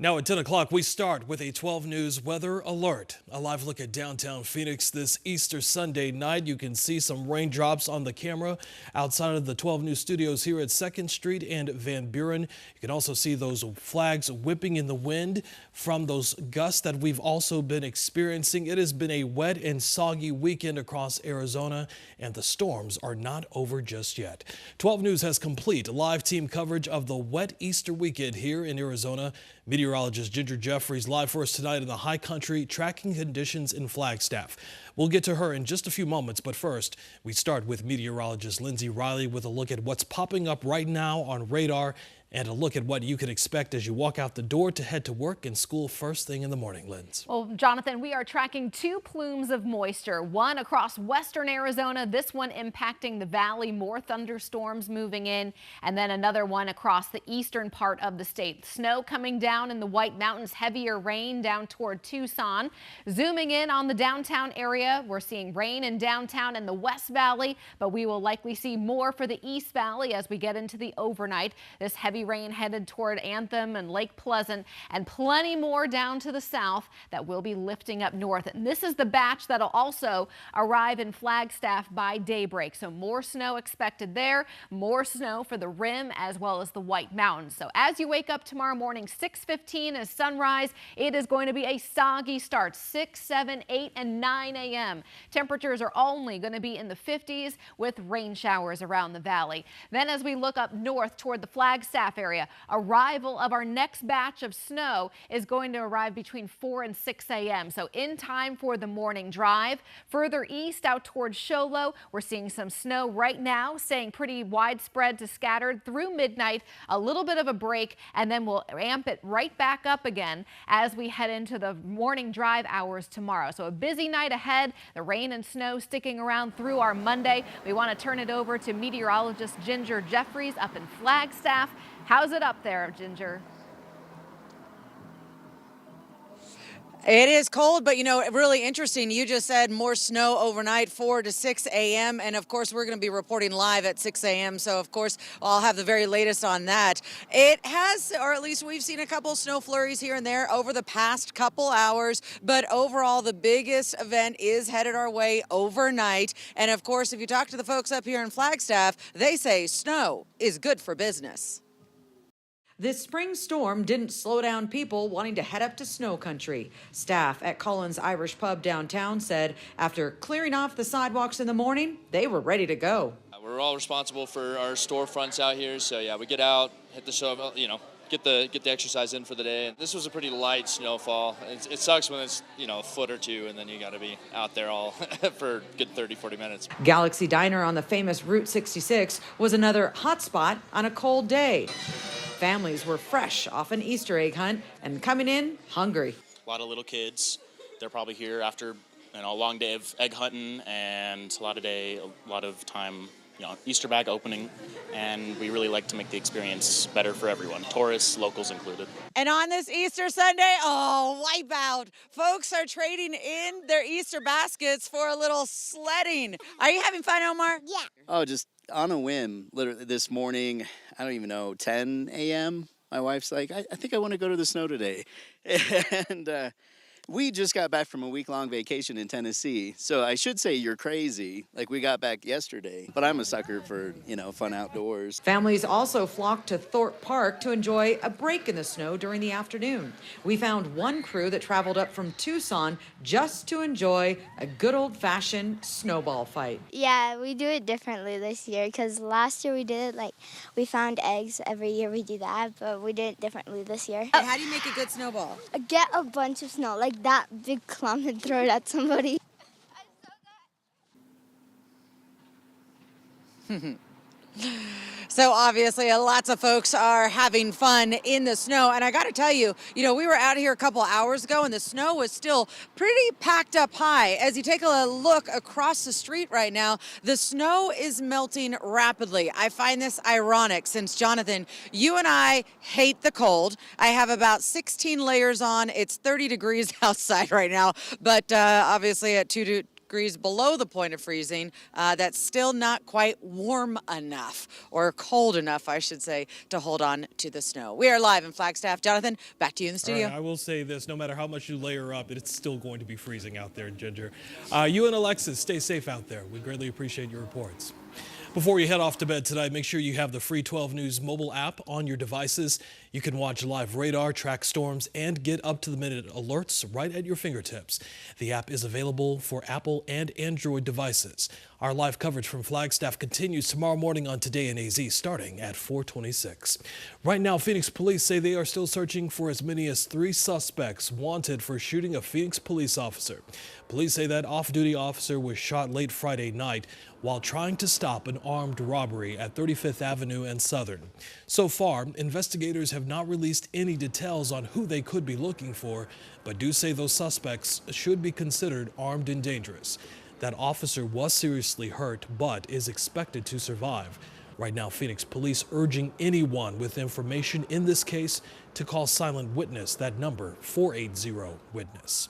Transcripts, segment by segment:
Now at 10 o'clock, we start with a 12 News weather alert. A live look at downtown Phoenix this Easter Sunday night. You can see some raindrops on the camera outside of the 12 News studios here at 2nd Street and Van Buren. You can also see those flags whipping in the wind from those gusts that we've also been experiencing. It has been a wet and soggy weekend across Arizona, and the storms are not over just yet. 12 News has complete live team coverage of the wet Easter weekend here in Arizona. Meteorologist Ginger Jeffries live for us tonight in the high country, tracking conditions in Flagstaff. We'll get to her in just a few moments, but first, we start with meteorologist Lindsay Riley with a look at what's popping up right now on radar and a look at what you can expect as you walk out the door to head to work and school first thing in the morning, Linz. Well, Jonathan, we are tracking two plumes of moisture, one across western Arizona, this one impacting the valley, more thunderstorms moving in, and then another one across the eastern part of the state. Snow coming down in the White Mountains, heavier rain down toward Tucson. Zooming in on the downtown area, we're seeing rain in downtown and the West Valley, but we will likely see more for the East Valley as we get into the overnight. This heavy rain headed toward Anthem and Lake Pleasant, and plenty more down to the south that will be lifting up north. And this is the batch that'll also arrive in Flagstaff by daybreak. So more snow expected there, more snow for the rim as well as the White Mountains. So as you wake up tomorrow morning, 6:15 is sunrise. It is going to be a soggy start, 6, 7, 8, and 9 a.m. Temperatures are only going to be in the 50s with rain showers around the valley. Then as we look up north toward the Flagstaff area, arrival of our next batch of snow is going to arrive between 4 and 6 a.m. So in time for the morning drive. Further east out towards Show Low, we're seeing some snow right now, staying pretty widespread to scattered through midnight, a little bit of a break, and then we'll amp it right back up again as we head into the morning drive hours tomorrow. So a busy night ahead, the rain and snow sticking around through our Monday. We want to turn it over to meteorologist Ginger Jeffries up in Flagstaff. How's it up there, Ginger? It is cold, but, really interesting. You just said more snow overnight, 4 to 6 a.m. And, of course, we're going to be reporting live at 6 a.m. So, of course, I'll have the very latest on that. It has, or at least we've seen a couple snow flurries here and there over the past couple hours. But overall, the biggest event is headed our way overnight. And, of course, if you talk to the folks up here in Flagstaff, they say snow is good for business. This spring storm didn't slow down people wanting to head up to snow country. Staff at Collins Irish Pub downtown said after clearing off the sidewalks in the morning, they were ready to go. We're all responsible for our storefronts out here, so yeah, we get out, hit the shovel, get the exercise in for the day. This was a pretty light snowfall. It sucks when it's, a foot or two, and then you got to be out there all for a good 30, 40 minutes. Galaxy Diner on the famous Route 66 was another hot spot on a cold day. Families were fresh off an Easter egg hunt and coming in hungry. A lot of little kids. They're probably here after a long day of egg hunting and a lot of time, Easter bag opening. And we really like to make the experience better for everyone, tourists, locals included. And on this Easter Sunday, wipeout. Folks are trading in their Easter baskets for a little sledding. Are you having fun, Omar? Yeah. Oh, just on a whim, literally this morning, I don't even know, 10 a.m., my wife's like, I think I want to go to the snow today. And we just got back from a week-long vacation in Tennessee. So I should say you're crazy. Like, we got back yesterday. But I'm a sucker for, fun outdoors. Families also flocked to Thorpe Park to enjoy a break in the snow during the afternoon. We found one crew that traveled up from Tucson just to enjoy a good old-fashioned snowball fight. Yeah, we do it differently this year because last year we did it we found eggs. Every year we do that, but we did it differently this year. How do you make a good snowball? Get a bunch of snow, like that big clump, and throw it at somebody. So obviously lots of folks are having fun in the snow. And I got to tell you, we were out here a couple hours ago and the snow was still pretty packed up high. As you take a look across the street right now, the snow is melting rapidly. I find this ironic since, Jonathan, you and I hate the cold. I have about 16 layers on. It's 30 degrees outside right now, but obviously at 2 degrees below the point of freezing. That's still not quite warm enough, or cold enough, I should say, to hold on to the snow. We are live in Flagstaff. Jonathan, back to you in the studio. All right, I will say this, no matter how much you layer up, it's still going to be freezing out there, Ginger. You and Alexis, stay safe out there. We greatly appreciate your reports. Before you head off to bed tonight, make sure you have the free 12 News mobile app on your devices. You can watch live radar, track storms, and get up-to-the-minute alerts right at your fingertips. The app is available for Apple and Android devices. Our live coverage from Flagstaff continues tomorrow morning on Today in AZ, starting at 4:26. Right now, Phoenix police say they are still searching for as many as 3 suspects wanted for shooting a Phoenix police officer. Police say that off-duty officer was shot late Friday night while trying to stop an armed robbery at 35th Avenue and Southern. So far, investigators have not released any details on who they could be looking for, but do say those suspects should be considered armed and dangerous. That officer was seriously hurt, but is expected to survive. Right now, Phoenix police urging anyone with information in this case to call Silent Witness, that number 480-WITNESS.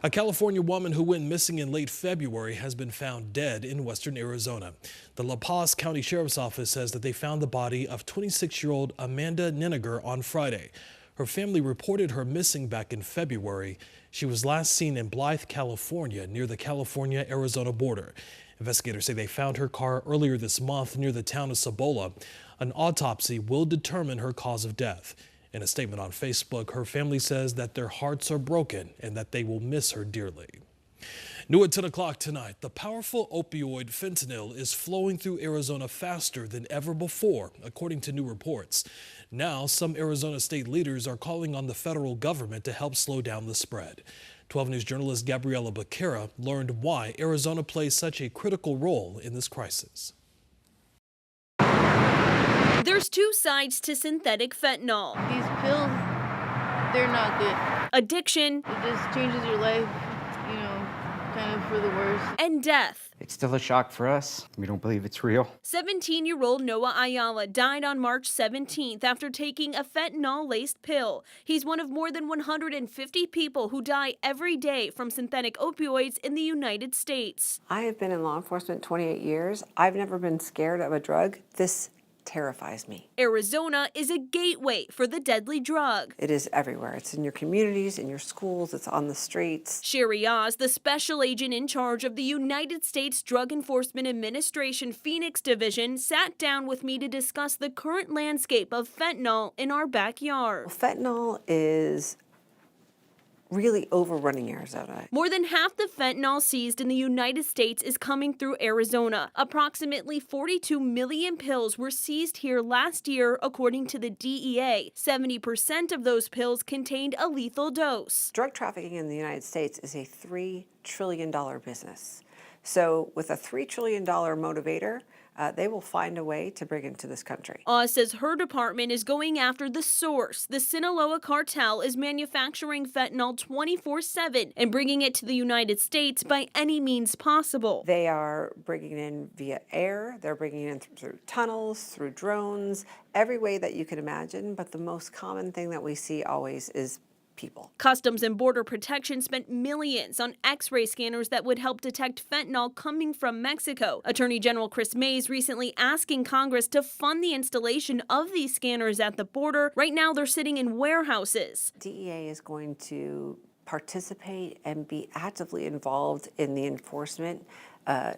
A California woman who went missing in late February has been found dead in western Arizona. The La Paz County Sheriff's Office says that they found the body of 26-year-old Amanda Ninegar on Friday. Her family reported her missing back in February. She was last seen in Blythe, California, near the California-Arizona border. Investigators say they found her car earlier this month near the town of Cibola. An autopsy will determine her cause of death. In a statement on Facebook, her family says that their hearts are broken and that they will miss her dearly. New at 10 o'clock tonight, the powerful opioid fentanyl is flowing through Arizona faster than ever before, according to new reports. Now, some Arizona state leaders are calling on the federal government to help slow down the spread. 12 News journalist Gabriela Becerra learned why Arizona plays such a critical role in this crisis. There's 2 sides to synthetic fentanyl. These pills, they're not good. Addiction. It just changes your life, kind of for the worse. And death. It's still a shock for us. We don't believe it's real. 17-year-old Noah Ayala died on March 17th after taking a fentanyl-laced pill. He's one of more than 150 people who die every day from synthetic opioids in the United States. I have been in law enforcement 28 years. I've never been scared of a drug. This terrifies me. Arizona is a gateway for the deadly drug. It is everywhere. It's in your communities, in your schools, it's on the streets. Sherry Oz, the special agent in charge of the United States Drug Enforcement Administration Phoenix Division, sat down with me to discuss the current landscape of fentanyl in our backyard. Fentanyl is really overrunning Arizona. More than half the fentanyl seized in the United States is coming through Arizona. Approximately 42 million pills were seized here last year, according to the DEA. 70% of those pills contained a lethal dose. Drug trafficking in the United States is a $3 trillion business. So with a $3 trillion motivator, they will find a way to bring it to this country. Oz says her department is going after the source. The Sinaloa cartel is manufacturing fentanyl 24/7 and bringing it to the United States by any means possible. They are bringing it in via air, they're bringing it in through tunnels, through drones, every way that you can imagine, but the most common thing that we see always is people. Customs and Border Protection spent millions on X-ray scanners that would help detect fentanyl coming from Mexico. Attorney General Chris Mays recently asking Congress to fund the installation of these scanners at the border. Right now, they're sitting in warehouses. DEA is going to participate and be actively involved in the enforcement of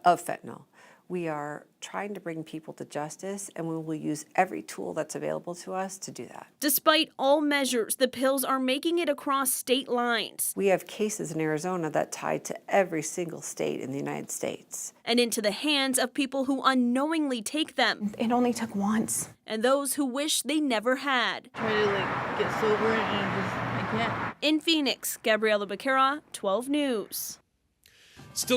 fentanyl. We are trying to bring people to justice, and we will use every tool that's available to us to do that. Despite all measures, the pills are making it across state lines. We have cases in Arizona that tie to every single state in the United States. And into the hands of people who unknowingly take them. It only took once. And those who wish they never had. Try to get sober and I can't. In Phoenix, Gabriela Becerra, 12 News. Still